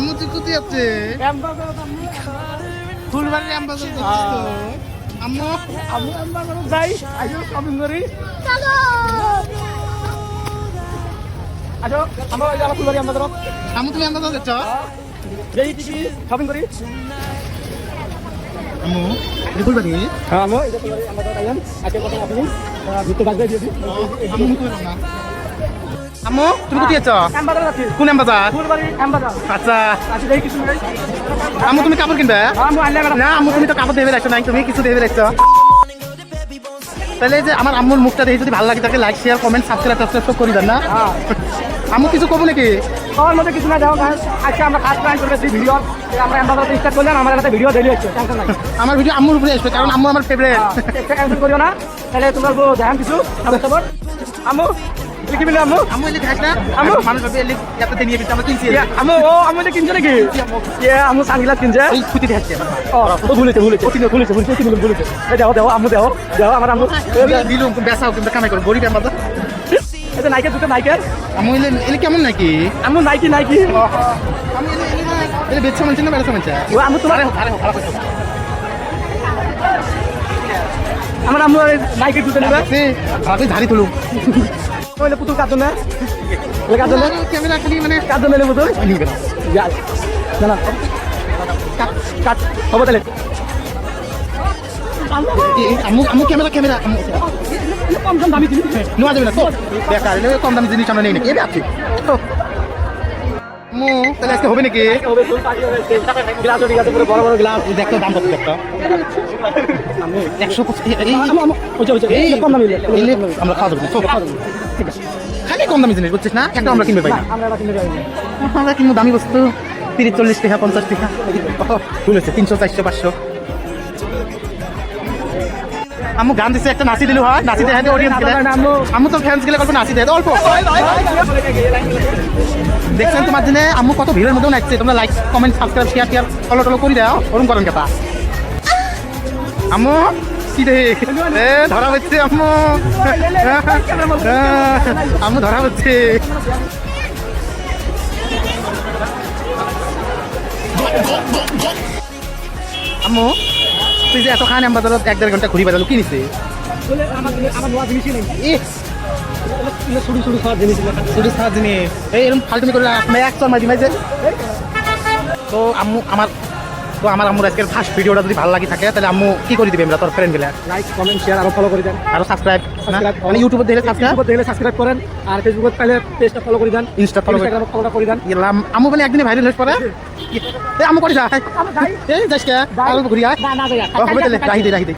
আম্মু তুই কোথায় যাচ্ছে? ফুলবাড়ির অ্যাম্বাসেডর যাচ্ছিস তো? আম্মু আমি আমবাগানে যাই, আইসো শপিং করি। চলো আইসো আমরা ওই যাবো ফুলবাড়ি আমবাগানে। আম্মু তুমি অ্যাম্বাসেডর যাচ্ছ? যাই টিকিট শপিং করি। আম্মু এটা ফুলবাড়ি? হ্যাঁ আমি এই যে ফুলবাড়ি আমবাগানে আইলাম। আজকে কথা আপনি ভিতরে বাগদাই দিয়েছি। আম্মু মুখে বলো না। আম্মু তুমি কোথায় যাচ্ছ? আমবাগানে যাচ্ছি। কোন অ্যাম্বাসেডর? ফুলবাড়ি আমবাগান। আচ্ছা আজকে যাই কিছু নাই। আম্মু তুমি কাপড় কিনবে? আমি আইলাম না আম্মু তুমি তো কাপড় দেবে রাখছো নাই, তুমি কিছু দেবে রাখছো। তাহলে যে আমার আম্মুর মুখটা দেখে যদি ভালো লাগে তাকে লাইক শেয়ার কমেন্ট সাবস্ক্রাইব সব করে দেন না। হ্যাঁ আম্মু কিছু কবো নাকি? আমার মধ্যে কিছু না যাও না। আজকে আমরা ফার্স্ট টাইম করতেছি ভিডিও। আমরা আমবাগানে স্টার্ট করলাম, আমার একটা ভিডিও ডেলি হচ্ছে, টেনশন নাই। আমার ভিডিও আম্মুর উপরে আসবে কারণ আম্মু আমার ফেভারিট। একটা ক্যান্সেল করিও না, তাহলে তোমরা দেখান কিছু খবর। আম্মু কি বলে আম্মু? আম্মু এলে দেখাস না আম্মু? মানুষ হবে এলে এততে নিয়ে গেছে আমরা কিনছি। আম্মু ও আম্মু এটা কিনছে নাকি? আম্মু সানগ্লাস কিনছে। এই খুঁটি দেখাচ্ছে ও ভুলেছে এই দাও আম্মু দাও আমার আম্মু। দিলুম বেসাও কিন্তু কামাই করো গরিব আমরা। এটা নাইকের দুটো নাইকের। আম্মু এলে এলে কেমন নাকি? আম্মু নাইকি আম্মু এলে এলে বেচা মানছে না বেচা মানছে? ও আম্মু তোমার আরে ভালো করছো। আমার আম্মু নাইকের দুটো নেবে। ভালো ধারি তুলুম। ওইলে পুতুল কাঁদো না, কাঁদো না, ক্যামেরা খালি মানে কাঁদো না পুতুল। না না কাট হবো তাহলে। আম্মু আম্মু ক্যামেরা আম্মু কম দাম দামি জিনিস। নেওয়া যাবে না তো বেকার এলে কম দামি জিনিস আমরা নেই নাকি এবে আছে আম্মু তাহলে আজকে হবে নাকি? হবে ফুল পার্টি হবে, গ্লাস ঠিক আছে, পুরো বড় বড় গ্লাস। দেখো দাম কত দেখো 125 এই এই কম দামি এলে আমরা খাওয়া যাবে না চল ঠিক আছে। খালি কম দামি জিনিস বুঝছিস না একটা আমরা কিনবে পাই না আমরা এবার কিনে যাই। আমরা কিনবো দামি বস্তু 30-40 টাকা 50 টাকা বলেছে 300 400 500। আম্মু গান দিছে একটা নাচি দিলু হয় নাচি দেখাতে অডিয়েন্স গেলে আম্মু তো ফ্যান্স গেলে কত নাচি দেয় অল্প দেখছেন তোমার দিনে আম্মু কত ভিড়ের মধ্যেও নাচছে তোমরা like comment subscribe share follow টলো করে দাও ওরকম করেন কথা আম্মু কি রে ধরা হচ্ছে আম্মু আম্মু ধরা হচ্ছে আম্মু তুই যে এত খান বাজারত 1-1.5 ঘন্টা ঘুরি বেড়ালো কি নিছে? আমার নোয়া জিনিসই নেই। শুরু খাওয়ার জিনিস এই এরকম ফালতুমি করে এক চর মাঝে মাঝে তো আমার আম্মুর আজকের ফার্স্ট ভিডিওটা যদি ভালো লাগে থাকে তাহলে আম্মু কি করে দিবে আমরা তোর ফ্রেন্ড গেলে লাইক কমেন্ট শেয়ার আরো ফলো করে দেন, আরো সাবস্ক্রাইব মানে ইউটিউবে দেখলে সাবস্ক্রাইব করেন, আর ফেসবুকে পাইলে পেজটা ফলো করে দেন, ইনস্টা ফলো ইনস্টাগ্রামে ফলো করে দেন। আম্মু বলে একদিনে ভাইরাল হয়ে পড়ে আম্মু করে যায় এই যাস কে আর ঘুরি আয় না না হবে তাহলে রাহি দে